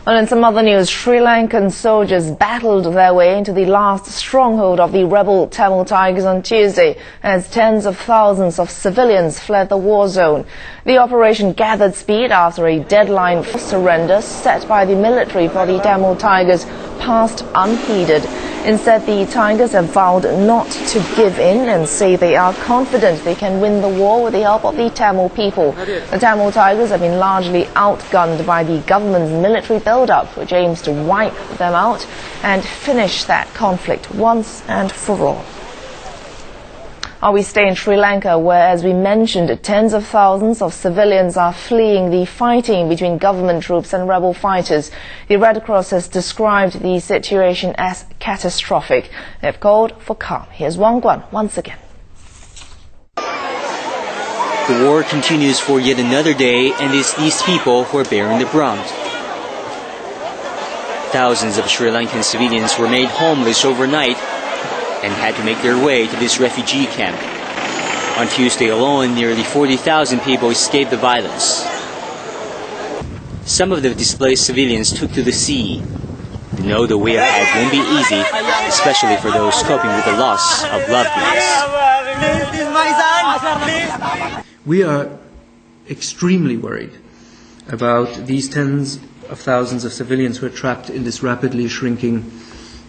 Well, in some other news, Sri Lankan soldiers battled their way into the last stronghold of the rebel Tamil Tigers on Tuesday as tens of thousands of civilians fled the war zone. The operation gathered speed after a deadline for surrender set by the military for the Tamil Tigers passed unheeded. Instead, the Tigers have vowed not to give in and say they are confident they can win the war with the help of the Tamil people. The Tamil Tigers have been largely outgunned by the government's military build-up, which aims to wipe them out and finish that conflict once and for all. We stay in Sri Lanka, where, as we mentioned, tens of thousands of civilians are fleeing the fighting between government troops and rebel fighters. The Red Cross has described the situation as catastrophic. They've called for calm. Here's Wang Guan once again. The war continues for yet another day, and it's these people who are bearing the brunt. Thousands of Sri Lankan civilians were made homeless overnight and had to make their way to this refugee camp. On Tuesday alone, nearly 40,000 people escaped the violence. Some of the displaced civilians took to the sea. They know the way ahead won't be easy, especially for those coping with the loss of loved ones. We are extremely worried about these tens of thousands of civilians who are trapped in this rapidly shrinking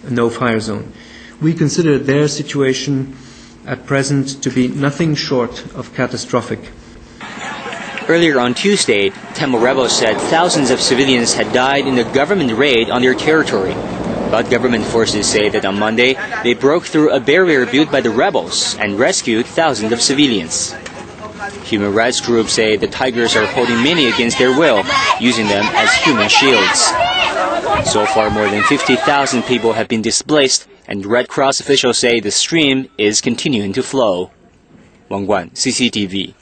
no-fire zone. We consider their situation at present to be nothing short of catastrophic. Earlier on Tuesday, Tamil rebels said thousands of civilians had died in a government raid on their territory. But government forces say that on Monday, they broke through a barrier built by the rebels and rescued thousands of civilians. Human rights groups say the Tigers are holding many against their will, using them as human shields. So far, more than 50,000 people have been displaced, and Red Cross officials say the stream is continuing to flow. Wang Guan, CCTV.